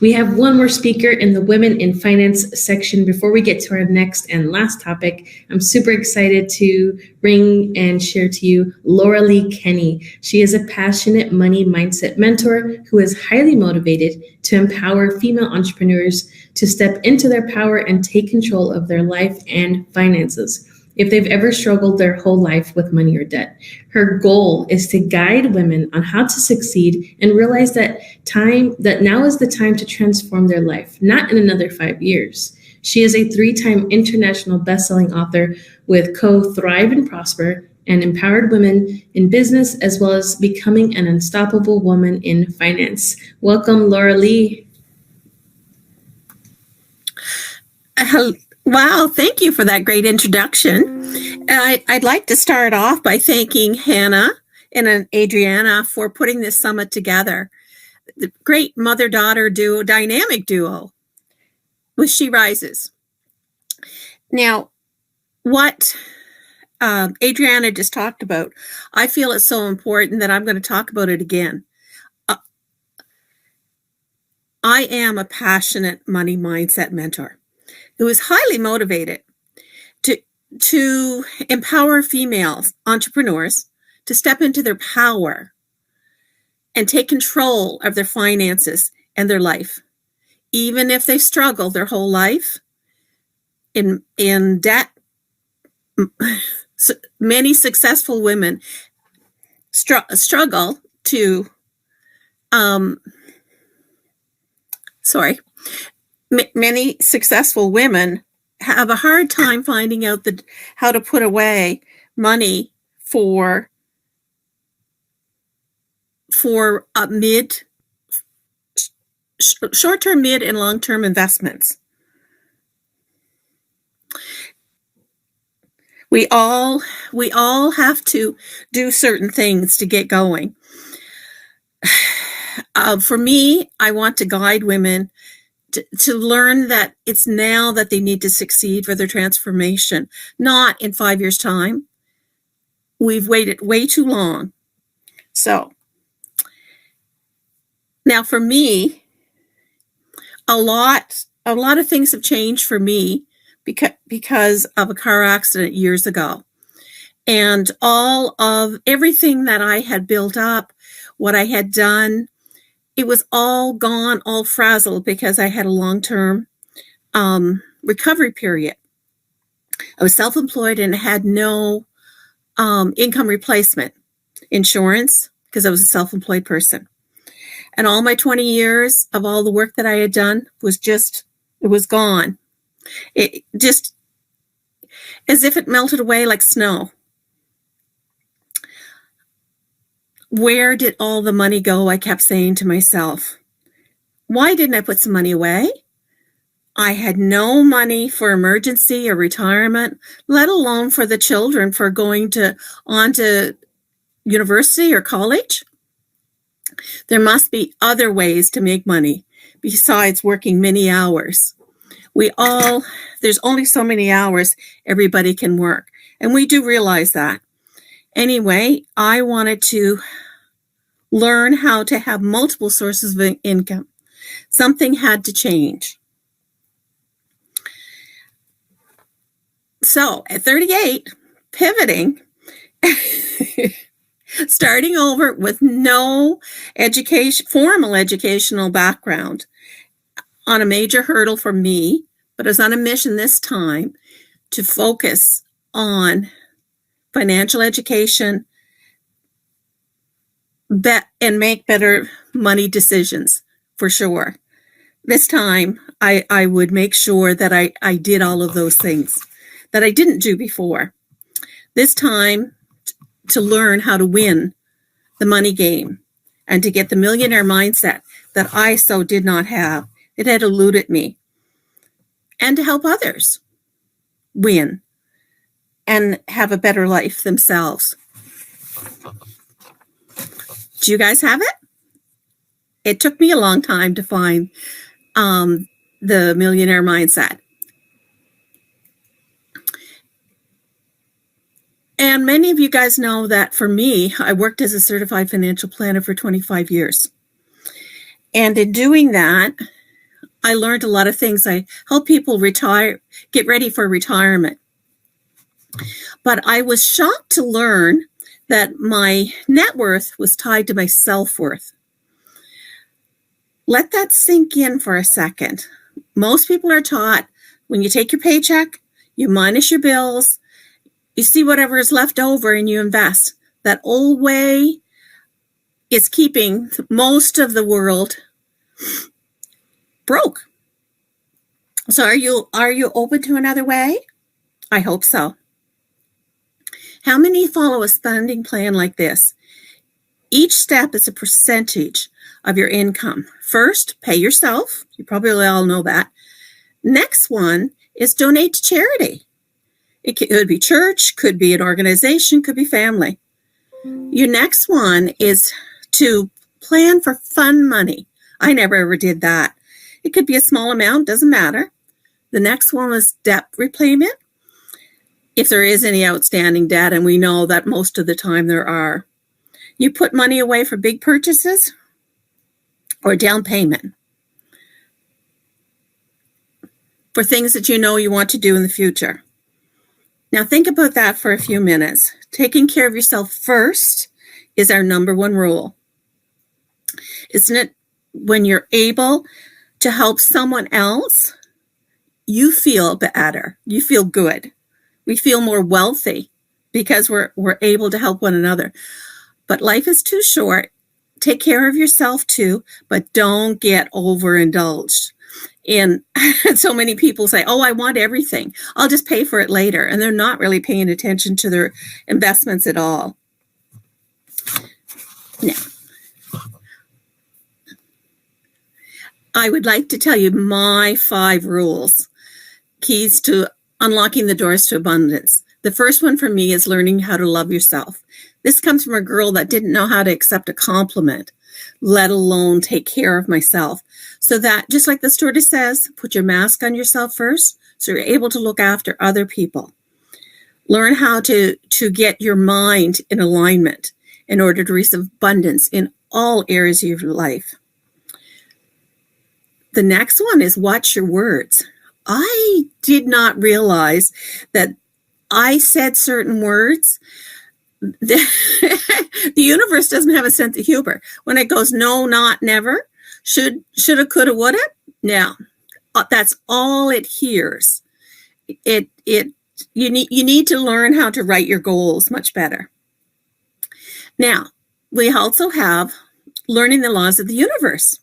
We have one more speaker in the Women in Finance section before we get to our next and last topic. I'm super excited to bring and share to you Laura Lee Kenny. She is a passionate money mindset mentor who is highly motivated to empower female entrepreneurs to step into their power and take control of their life and finances if they've ever struggled their whole life with money or debt. Her goal is to guide women on how to succeed and realize that now is the time to transform their life, not in another 5 years. She is a 3-time international best-selling author with Thrive and Prosper and empowered women in business, as well as becoming an unstoppable woman in finance. Welcome, Laura Lee. Wow, thank you for that great introduction. I'd like to start off by thanking Hannah and Adriana for putting this summit together. The great mother-daughter duo, dynamic duo with She Rises. Now, what Adriana just talked about, I feel it's so important that I'm going to talk about it again. I am a passionate money mindset mentor who is highly motivated to empower female entrepreneurs to step into their power and take control of their finances and their life, even if they struggle their whole life in debt. Many successful women struggle to many successful women have a hard time finding out how to put away money for short-term, mid, and long-term investments. We all have to do certain things to get going. For me, I want to guide women to learn that it's now that they need to succeed for their transformation, not in 5 years' time. We've waited way too long. So now for me, a lot of things have changed for me because of a car accident years ago. And all of everything that I had built up, what I had done, it was all gone, all frazzled because I had a long-term recovery period. I was self-employed and had no income replacement insurance because I was a self-employed person. And all my 20 years of all the work that I had done it was gone. It just, as if it melted away like snow. Where did all the money go? I kept saying to myself. Why didn't I put some money away? I had no money for emergency or retirement, let alone for the children for going on to university or college. There must be other ways to make money besides working many hours. There's only so many hours everybody can work, and we do realize that. Anyway, I wanted to learn how to have multiple sources of income. Something had to change. So at 38, pivoting, starting over with no formal educational background on a major hurdle for me, but I was on a mission this time to focus on financial education and make better money decisions, for sure. This time, I would make sure that I did all of those things that I didn't do before. This time, to learn how to win the money game and to get the millionaire mindset that I so did not have. It had eluded me. And to help others win and have a better life themselves. Do you guys have it? It took me a long time to find the millionaire mindset. And many of you guys know that for me, I worked as a certified financial planner for 25 years. And in doing that, I learned a lot of things. I help people get ready for retirement. But I was shocked to learn that my net worth was tied to my self-worth. Let that sink in for a second. Most people are taught when you take your paycheck, you minus your bills, you see whatever is left over and you invest. That old way is keeping most of the world broke. So are you open to another way? I hope so. How many follow a spending plan like this? Each step is a percentage of your income. First, pay yourself. You probably all know that. Next one is donate to charity. It could be church, could be an organization, could be family. Your next one is to plan for fun money. I never ever did that. It could be a small amount, doesn't matter. The next one was debt repayment. If there is any outstanding debt, and we know that most of the time there are. You put money away for big purchases or down payment for things that you know you want to do in the future. Now think about that for a few minutes. Taking care of yourself first is our number one rule. Isn't it? When you're able to help someone else, you feel better. You feel good. We feel more wealthy because we're able to help one another. But life is too short. Take care of yourself too, but don't get overindulged. And so many people say, oh, I want everything. I'll just pay for it later. And they're not really paying attention to their investments at all. Now, I would like to tell you my 5 rules, keys to unlocking the doors to abundance. The first one for me is learning how to love yourself. This comes from a girl that didn't know how to accept a compliment, let alone take care of myself. So that, just like the story says, put your mask on yourself first so you're able to look after other people. Learn how to get your mind in alignment in order to receive abundance in all areas of your life. The next one is watch your words. I did not realize that I said certain words. The universe doesn't have a sense of humor. When it goes no, not, never, shoulda, coulda, woulda, now that's all it hears. You need to learn how to write your goals much better. Now, we also have learning the laws of the universe.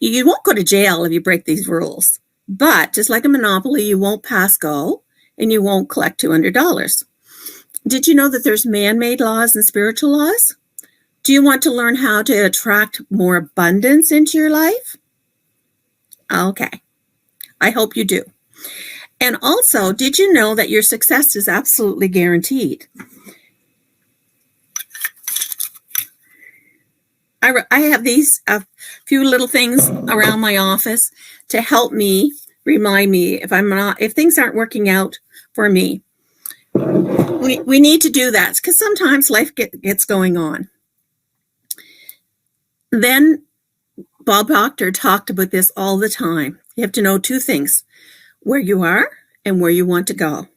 You won't go to jail if you break these rules, but just like a monopoly, you won't pass go and you won't collect $200. Did you know that there's man-made laws and spiritual laws? Do you want to learn how to attract more abundance into your life? Okay, I hope you do. And also, did you know that your success is absolutely guaranteed? I have these few little things around my office to help me, remind me if things aren't working out for me. We need to do that because sometimes life gets going on. Then Bob Proctor talked about this all the time. You have to know 2 things, where you are and where you want to go.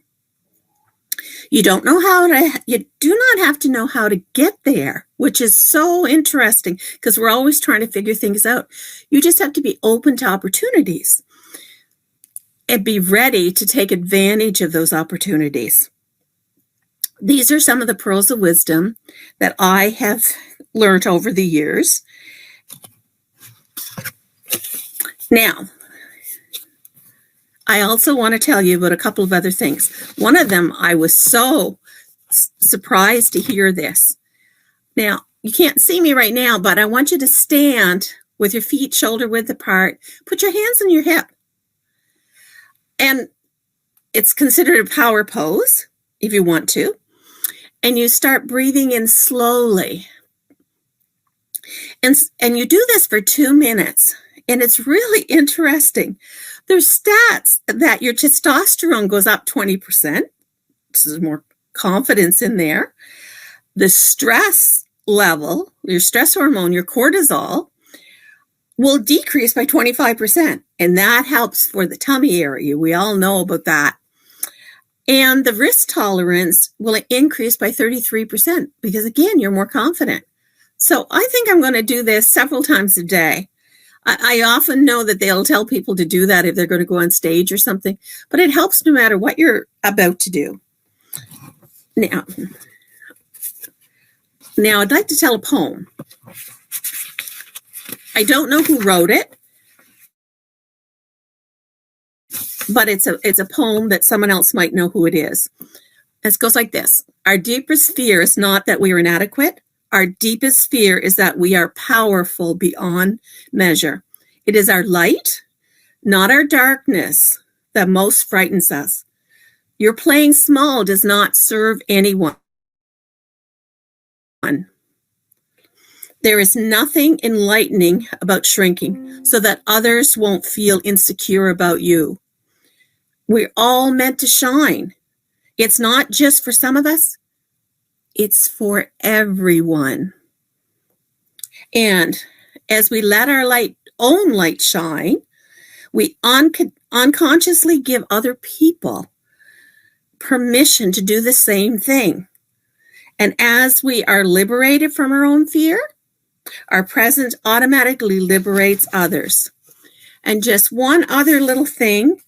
You do not have to know how to get there, which is so interesting because we're always trying to figure things out. You just have to be open to opportunities and be ready to take advantage of those opportunities. These are some of the pearls of wisdom that I have learned over the years. Now, I also want to tell you about a couple of other things. One of them, I was so surprised to hear this. Now, you can't see me right now, but I want you to stand with your feet shoulder width apart. Put your hands on your hip. And it's considered a power pose, if you want to. And you start breathing in slowly. And you do this for 2 minutes. And it's really interesting. There's stats that your testosterone goes up 20%. There's more confidence in there. The stress level, your stress hormone, your cortisol, will decrease by 25%. And that helps for the tummy area. We all know about that. And the risk tolerance will increase by 33% because, again, you're more confident. So I think I'm going to do this several times a day. I often know that they'll tell people to do that if they're going to go on stage or something, but it helps no matter what you're about to do. Now I'd like to tell a poem. I don't know who wrote it, but it's a poem that someone else might know who it is. It goes like this. Our deepest fear is not that we are inadequate. Our deepest fear is that we are powerful beyond measure. It is our light, not our darkness, that most frightens us. Your playing small does not serve anyone. There is nothing enlightening about shrinking so that others won't feel insecure about you. We're all meant to shine. It's not just for some of us. It's for everyone. And as we let our own light shine, we unconsciously give other people permission to do the same thing. And as we are liberated from our own fear, our presence automatically liberates others. And just one other little thing,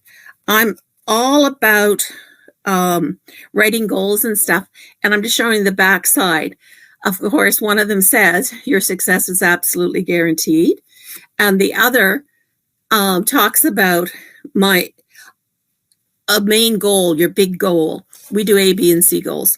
I'm all about writing goals and stuff, and I'm just showing the back side. Of course, one of them says your success is absolutely guaranteed, and the other talks about a main goal, your big goal. We do A, B, and C goals,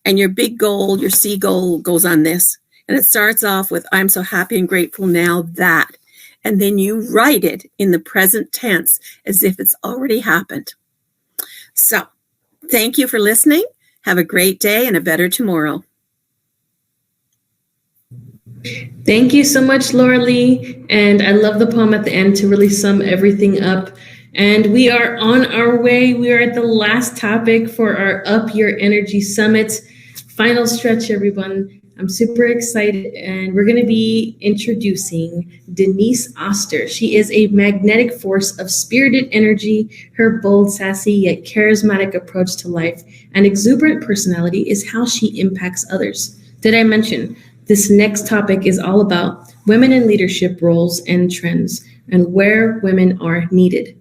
and your big goal, your C goal, goes on this, and it starts off with "I'm so happy and grateful now that," and then you write it in the present tense as if it's already happened. So, thank you for listening. Have a great day and a better tomorrow. Thank you so much, Laura Lee. And I love the poem at the end to really sum everything up. And we are on our way. We are at the last topic for our Up Your Energy Summit. Final stretch, everyone. I'm super excited, and we're going to be introducing Denise Oster. She is a magnetic force of spirited energy. Her bold, sassy, yet charismatic approach to life and exuberant personality is how she impacts others. Did I mention this next topic is all about women in leadership roles and trends and where women are needed.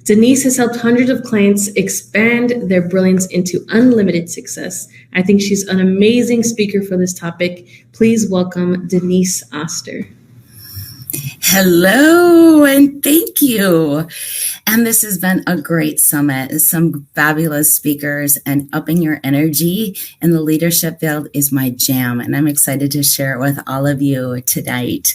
Denise has helped hundreds of clients expand their brilliance into unlimited success. I think she's an amazing speaker for this topic. Please welcome Denise Oster. Hello, and thank you. And this has been a great summit. Some fabulous speakers, and upping your energy in the leadership field is my jam. And I'm excited to share it with all of you tonight.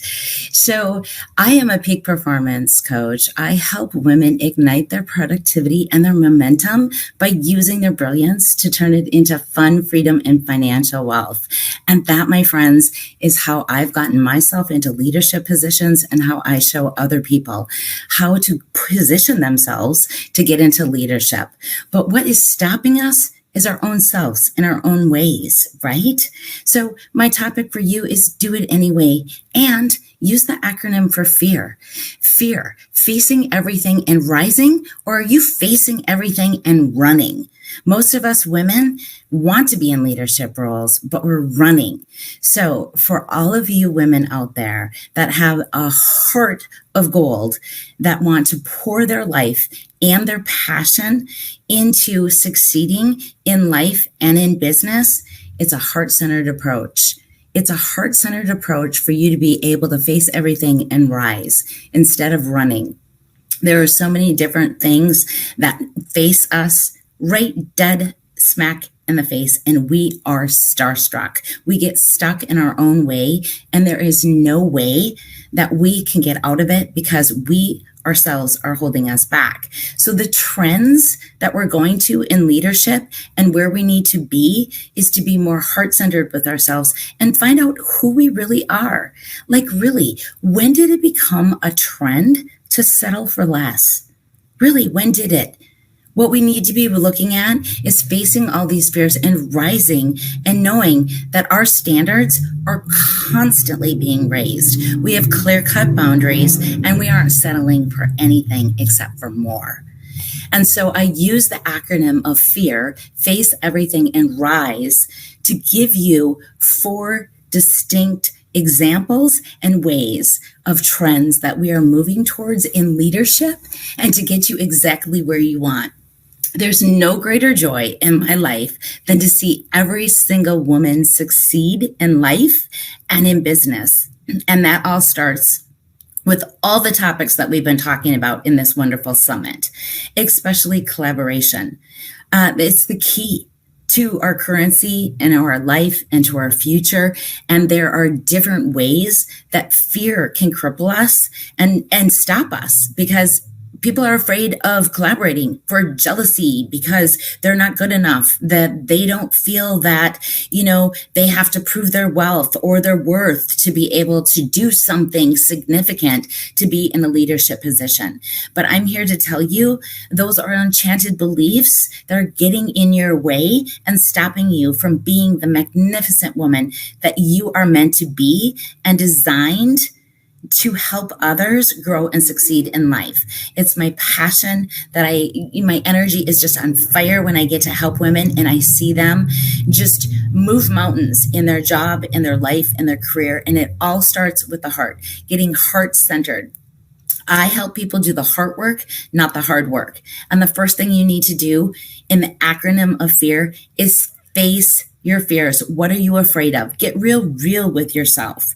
So I am a peak performance coach. I help women ignite their productivity and their momentum by using their brilliance to turn it into fun, freedom, and financial wealth. And that, my friends, is how I've gotten myself into leadership positions and how I show other people how to position themselves to get into leadership. But what is stopping us is our own selves and our own ways, right? So my topic for you is do it anyway, and use the acronym for fear. Fear, facing everything and rising, or are you facing everything and running? Most of us women want to be in leadership roles, but we're running. So for all of you women out there that have a heart of gold, that want to pour their life and their passion into succeeding in life and in business, it's a heart-centered approach. It's a heart-centered approach for you to be able to face everything and rise instead of running. There are so many different things that face us right dead smack in the face, and we are starstruck. We get stuck in our own way, and there is no way that we can get out of it because we ourselves are holding us back. So the trends that we're going to in leadership and where we need to be is to be more heart-centered with ourselves and find out who we really are. Like, really, when did it become a trend to settle for less? Really, when did it? What we need to be looking at is facing all these fears and rising and knowing that our standards are constantly being raised. We have clear-cut boundaries and we aren't settling for anything except for more. And so I use the acronym of FEAR, face everything and rise, to give you 4 distinct examples and ways of trends that we are moving towards in leadership and to get you exactly where you want. There's no greater joy in my life than to see every single woman succeed in life and in business. And that all starts with all the topics that we've been talking about in this wonderful summit, especially collaboration. It's the key to our currency and our life and to our future. And there are different ways that fear can cripple us and stop us, because people are afraid of collaborating for jealousy because they're not good enough, that they don't feel that, they have to prove their wealth or their worth to be able to do something significant to be in a leadership position. But I'm here to tell you, those are enchanted beliefs that are getting in your way and stopping you from being the magnificent woman that you are meant to be and designed to help others grow and succeed in life. It's my passion that my energy is just on fire when I get to help women and I see them just move mountains in their job, in their life, in their career. And it all starts with the heart, getting heart-centered. I help people do the heart work, not the hard work. And the first thing you need to do in the acronym of FEAR is face your fears. What are you afraid of? Get real with yourself.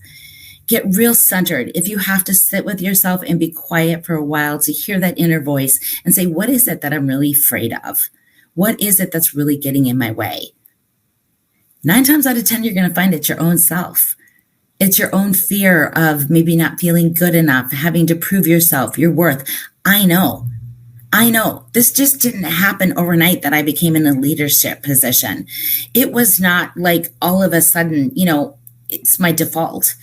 Get real centered. If you have to sit with yourself and be quiet for a while to hear that inner voice and say, what is it that I'm really afraid of? What is it that's really getting in my way? 9 times out of 10, you're going to find it's your own self. It's your own fear of maybe not feeling good enough, having to prove yourself, your worth. I know. This just didn't happen overnight that I became in a leadership position. It was not like all of a sudden, it's my default.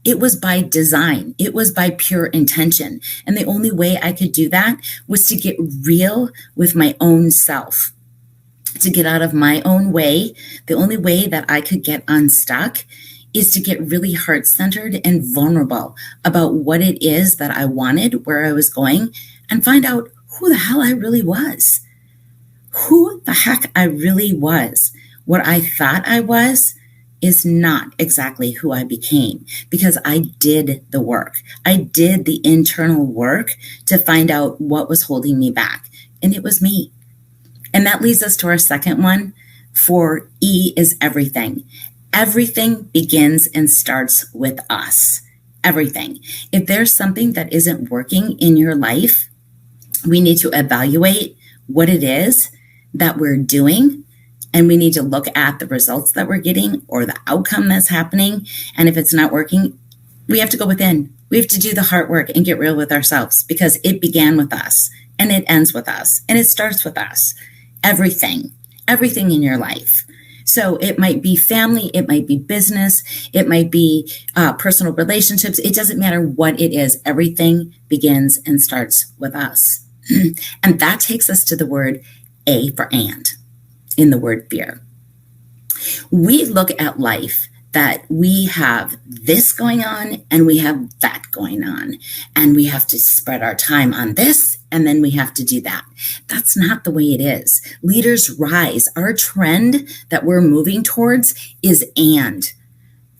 It was by design. It was by pure intention. And the only way I could do that was to get real with my own self, to get out of my own way. The only way that I could get unstuck is to get really heart-centered and vulnerable about what it is that I wanted, where I was going, and find out who the hell I really was. Who the heck I really was. What I thought I was is not exactly who I became, because I did the work. I did the internal work to find out what was holding me back. And it was me. And that leads us to our second one. For E is everything. Everything begins and starts with us. Everything. If there's something that isn't working in your life, we need to evaluate what it is that we're doing. And we need to look at the results that we're getting or the outcome that's happening. And if it's not working, we have to go within. We have to do the hard work and get real with ourselves, because it began with us and it ends with us and it starts with us. Everything in your life. So it might be family, it might be business, it might be personal relationships. It doesn't matter what it is. Everything begins and starts with us. And that takes us to the word A for and. In the word fear. We look at life that we have this going on and we have that going on, and we have to spread our time on this and then we have to do that. That's not the way it is. Leaders rise. Our trend that we're moving towards is and.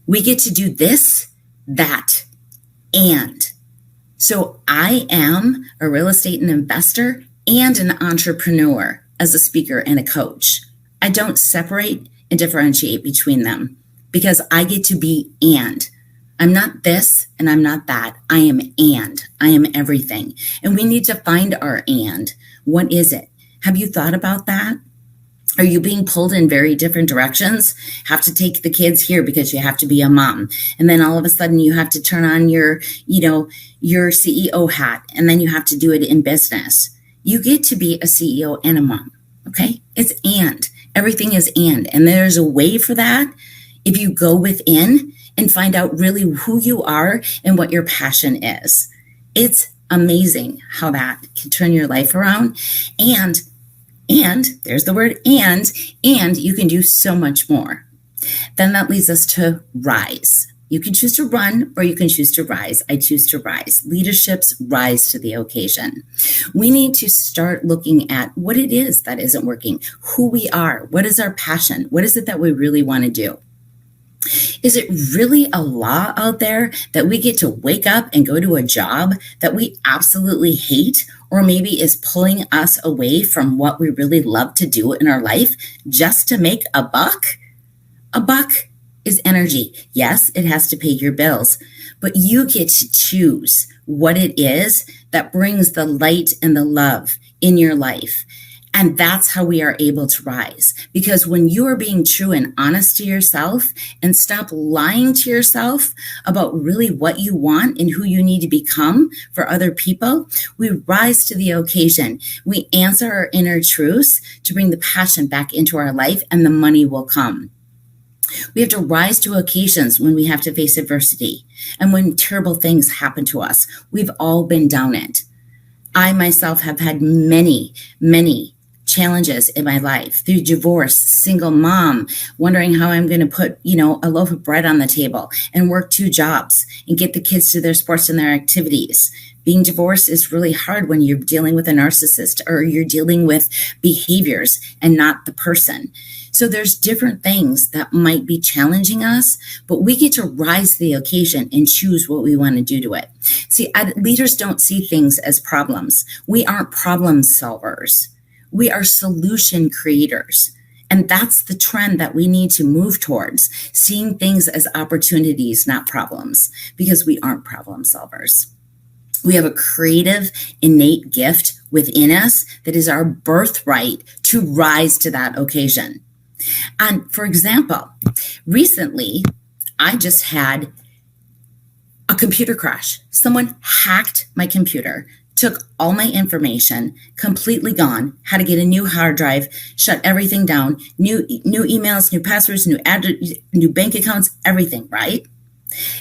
We get to do this, that, and. So I am a real estate and investor and an entrepreneur as a speaker and a coach. I don't separate and differentiate between them, because I get to be and. I'm not this and I'm not that. I am and. I am everything. And we need to find our and. What is it? Have you thought about that? Are you being pulled in very different directions? Have to take the kids here because you have to be a mom. And then all of a sudden you have to turn on your CEO hat, and then you have to do it in business. You get to be a CEO and a mom. Okay? It's and. Everything is and there's a way for that if you go within and find out really who you are and what your passion is. It's amazing how that can turn your life around. And And there's the word and you can do so much more. Then that leads us to rise. You can choose to run or you can choose to rise. I choose to rise. Leaderships rise to the occasion. We need to start looking at what it is that isn't working, who we are, what is our passion, what is it that we really want to do. Is it really a law out there that we get to wake up and go to a job that we absolutely hate, or maybe is pulling us away from what we really love to do in our life just to make a buck? A buck is energy. Yes, it has to pay your bills, but you get to choose what it is that brings the light and the love in your life. And that's how we are able to rise. Because when you are being true and honest to yourself and stop lying to yourself about really what you want and who you need to become for other people, we rise to the occasion. We answer our inner truths to bring the passion back into our life, and the money will come. We have to rise to occasions when we have to face adversity and when terrible things happen to us. We've all been down it. I myself have had many challenges in my life through divorce, single mom, wondering how I'm going to put, a loaf of bread on the table and work 2 jobs and get the kids to their sports and their activities. Being divorced is really hard when you're dealing with a narcissist or you're dealing with behaviors and not the person. So there's different things that might be challenging us, but we get to rise to the occasion and choose what we want to do to it. See, leaders don't see things as problems. We aren't problem solvers. We are solution creators. And that's the trend that we need to move towards, seeing things as opportunities, not problems, because we aren't problem solvers. We have a creative, innate gift within us that is our birthright to rise to that occasion. And for example, recently, I just had a computer crash. Someone hacked my computer, took all my information, completely gone, had to get a new hard drive, shut everything down, new emails, new passwords, new bank accounts, everything, right?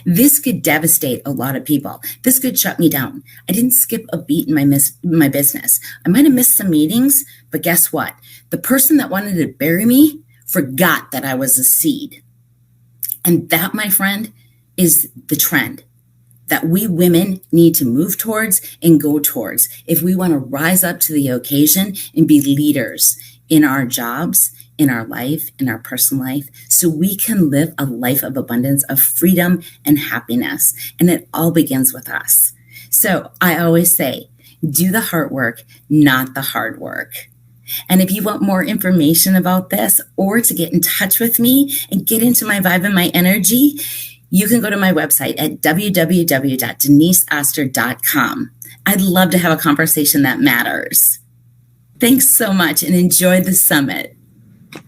This could devastate a lot of people. This could shut me down. I didn't skip a beat in my business. I might have missed some meetings, but guess what? The person that wanted to bury me forgot that I was a seed. And that, my friend, is the trend that we women need to move towards and go towards if we want to rise up to the occasion and be leaders in our jobs, in our life, in our personal life, so we can live a life of abundance, of freedom and happiness. And it all begins with us. So I always say, do the hard work, not the hard work. And if you want more information about this or to get in touch with me and get into my vibe and my energy, you can go to my website at www.deniseoster.com. I'd love to have a conversation that matters. Thanks so much and enjoy the summit.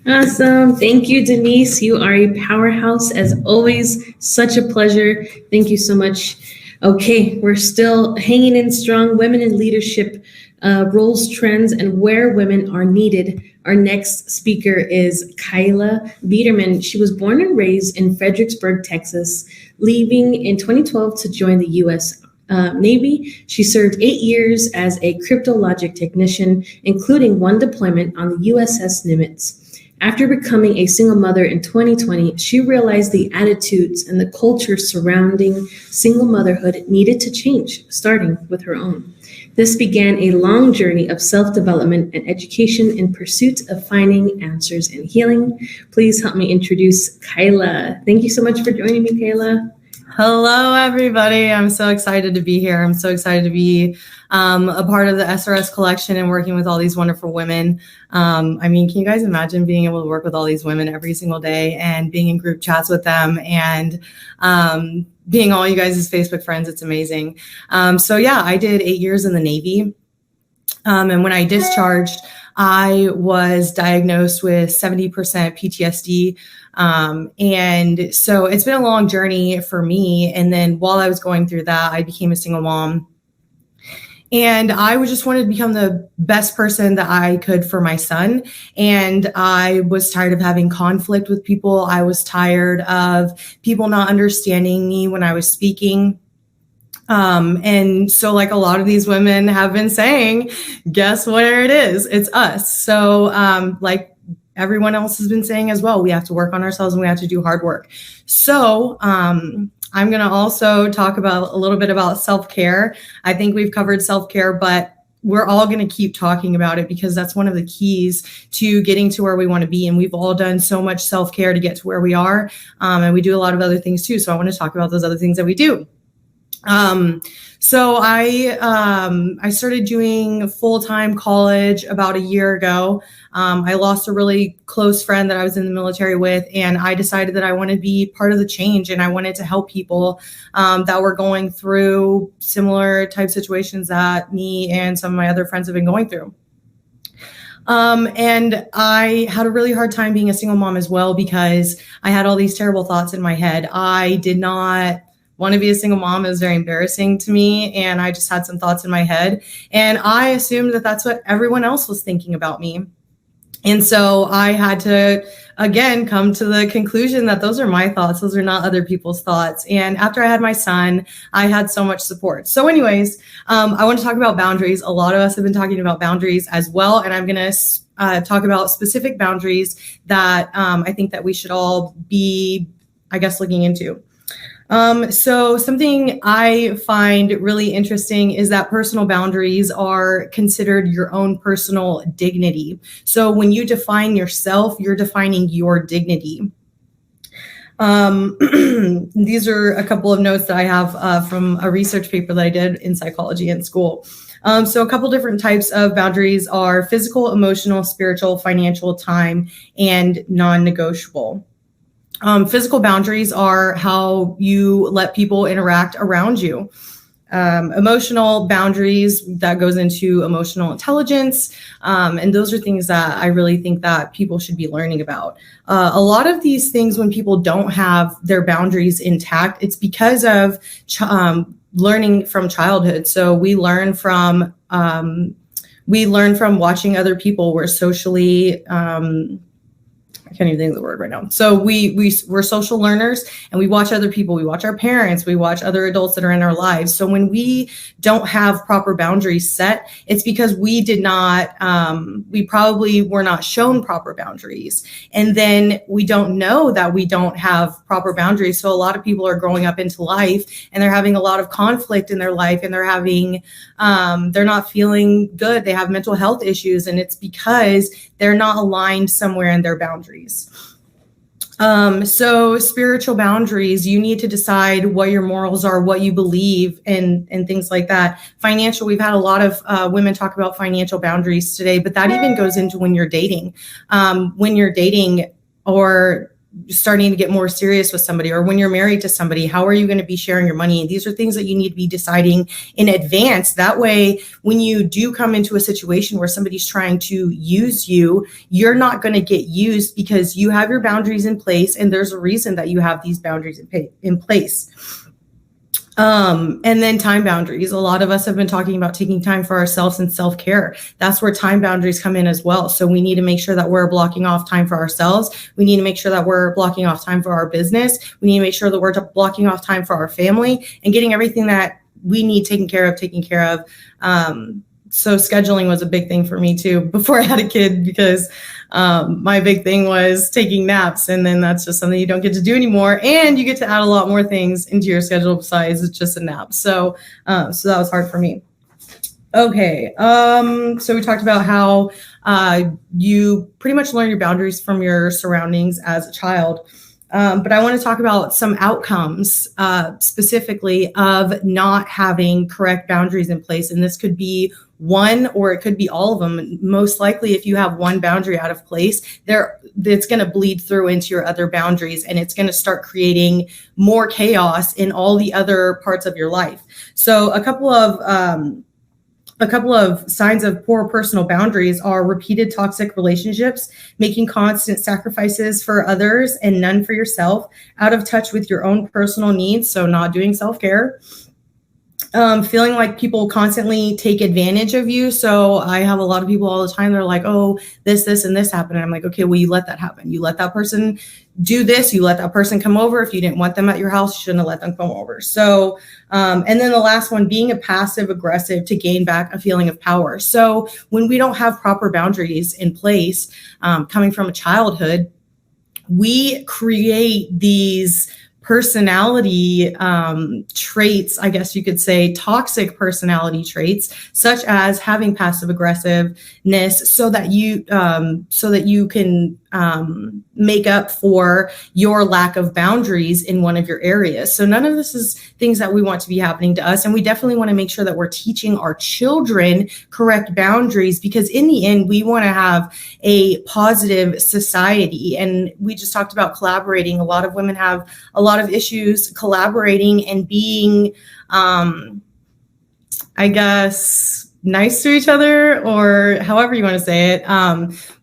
Awesome. Thank you, Denise. You are a powerhouse as always. Such a pleasure. Thank you so much. Okay, we're still hanging in strong. Women in leadership roles, trends, and where women are needed. Our next speaker is Kyla Biedermann. She was born and raised in Fredericksburg, Texas, leaving in 2012 to join the U.S. Navy. She served 8 years as a cryptologic technician, including 1 deployment on the USS Nimitz. After becoming a single mother in 2020, she realized the attitudes and the culture surrounding single motherhood needed to change, starting with her own. This began a long journey of self-development and education in pursuit of finding answers and healing. Please help me introduce Kyla. Thank you so much for joining me, Kyla. Hello, everybody. I'm so excited to be here. I'm so excited to be a part of the SRS collection and working with all these wonderful women. Can you guys imagine being able to work with all these women every single day and being in group chats with them and being all you guys' Facebook friends? It's amazing. I did 8 years in the Navy. And when I discharged, I was diagnosed with 70% PTSD. And so it's been a long journey for me. And then while I was going through that, I became a single mom. And I just wanted to become the best person that I could for my son. And I was tired of having conflict with people. I was tired of people not understanding me when I was speaking. And so like a lot of these women have been saying, guess where it is? It's us. So like everyone else has been saying as well, we have to work on ourselves and we have to do hard work. So I'm going to also talk about a little bit about self-care. I think we've covered self-care, but we're all going to keep talking about it because that's one of the keys to getting to where we want to be. And we've all done so much self-care to get to where we are. And we do a lot of other things too. So I want to talk about those other things that we do. So I started doing full-time college about a year ago. I lost a really close friend that I was in the military with, and I decided that I wanted to be part of the change and I wanted to help people, that were going through similar type situations that me and some of my other friends have been going through. And I had a really hard time being a single mom as well, because I had all these terrible thoughts in my head. I did not want to be a single mom. It was very embarrassing to me. And I just had some thoughts in my head. And I assumed that that's what everyone else was thinking about me. And so I had to, again, come to the conclusion that those are my thoughts. Those are not other people's thoughts. And after I had my son, I had so much support. So anyways, I want to talk about boundaries. A lot of us have been talking about boundaries as well. And I'm going to talk about specific boundaries that I think that we should all be, I guess, looking into. So something I find really interesting is that personal boundaries are considered your own personal dignity. So when you define yourself, you're defining your dignity. These are a couple of notes that I have from a research paper that I did in psychology in school. So a couple different types of boundaries are physical, emotional, spiritual, financial, time, and non-negotiable. Physical boundaries are how you let people interact around you. Emotional boundaries, that goes into emotional intelligence. And those are things that I really think that people should be learning about. A lot of these things, when people don't have their boundaries intact, it's because of learning from childhood. So we learn from watching other people. We're socially, I can't even think of the word right now. So we're social learners, and we watch other people. We watch our parents. We watch other adults that are in our lives. So when we don't have proper boundaries set, it's because we did not, we probably were not shown proper boundaries. And then we don't know that we don't have proper boundaries. So a lot of people are growing up into life and they're having a lot of conflict in their life, and they're having, they're not feeling good. They have mental health issues, and it's because they're not aligned somewhere in their boundaries. So spiritual boundaries, you need to decide what your morals are, what you believe, and things like that. Financial, we've had a lot of women talk about financial boundaries today, but that even goes into when you're dating. When you're dating or starting to get more serious with somebody, or when you're married to somebody, how are you going to be sharing your money? These are things that you need to be deciding in advance. That way, when you do come into a situation where somebody's trying to use you, you're not going to get used, because you have your boundaries in place, and there's a reason that you have these boundaries in place. And then time boundaries. A lot of us have been talking about taking time for ourselves and self-care. That's where time boundaries come in as well. So we need to make sure that we're blocking off time for ourselves. We need to make sure that we're blocking off time for our business. We need to make sure that we're blocking off time for our family and getting everything that we need taken care of. So scheduling was a big thing for me too before I had a kid, because my big thing was taking naps, and then that's just something you don't get to do anymore, and you get to add a lot more things into your schedule besides just a nap. So that was hard for me. Okay, so we talked about how you pretty much learn your boundaries from your surroundings as a child. But I want to talk about some outcomes specifically of not having correct boundaries in place. And this could be one, or it could be all of them. Most likely, if you have one boundary out of place, it's going to bleed through into your other boundaries, and it's going to start creating more chaos in all the other parts of your life. So a couple of signs of poor personal boundaries are repeated toxic relationships, making constant sacrifices for others and none for yourself, out of touch with your own personal needs, so not doing self-care, feeling like people constantly take advantage of you. So I have a lot of people all the time. They're like, oh, this, and this happened. And I'm like, okay, well, you let that happen. You let that person do this. You let that person come over. If you didn't want them at your house, you shouldn't have let them come over. So, and then the last one, being a passive aggressive to gain back a feeling of power. So when we don't have proper boundaries in place, coming from a childhood, we create these personality traits, I guess you could say, toxic personality traits, such as having passive aggressiveness, so that you can make up for your lack of boundaries in one of your areas. So none of this is things that we want to be happening to us, and we definitely want to make sure that we're teaching our children correct boundaries, because in the end, we want to have a positive society. And we just talked about collaborating. A lot of women have a lot of issues collaborating and being, I guess, nice to each other, or however you want to say it.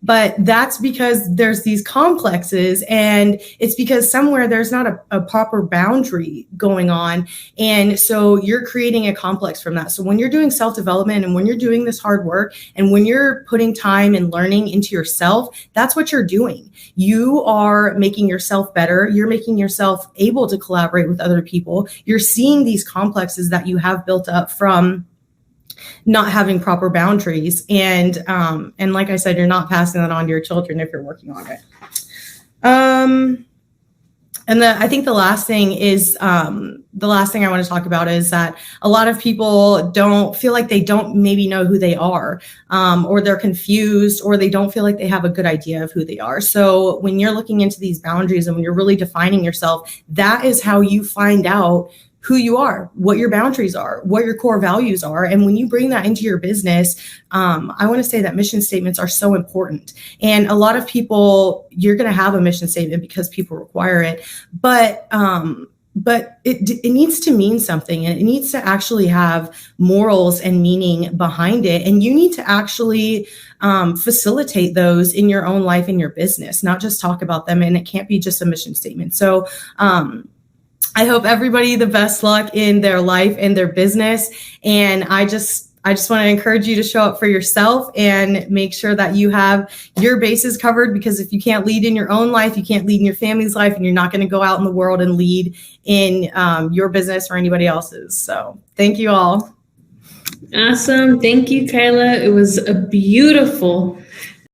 But that's because there's these complexes, and it's because somewhere there's not a proper boundary going on. And so you're creating a complex from that. So when you're doing self-development, and when you're doing this hard work, and when you're putting time and learning into yourself, that's what you're doing. You are making yourself better. You're making yourself able to collaborate with other people. You're seeing these complexes that you have built up from not having proper boundaries. And like I said, you're not passing that on to your children if you're working on it. I think the last thing I want to talk about is that a lot of people don't feel like they don't maybe know who they are, or they're confused, or they don't feel like they have a good idea of who they are. So when you're looking into these boundaries and when you're really defining yourself, that is how you find out who you are, what your boundaries are, what your core values are. And when you bring that into your business, I want to say that mission statements are so important. And a lot of people, you're going to have a mission statement because people require it, but it needs to mean something, and it needs to actually have morals and meaning behind it. And you need to actually facilitate those in your own life, in your business, not just talk about them. And it can't be just a mission statement. So, I hope everybody the best luck in their life and their business. And I just want to encourage you to show up for yourself and make sure that you have your bases covered, because if you can't lead in your own life, you can't lead in your family's life, and you're not going to go out in the world and lead in your business or anybody else's. So thank you all. Awesome. Thank you, Kyla. It was a beautiful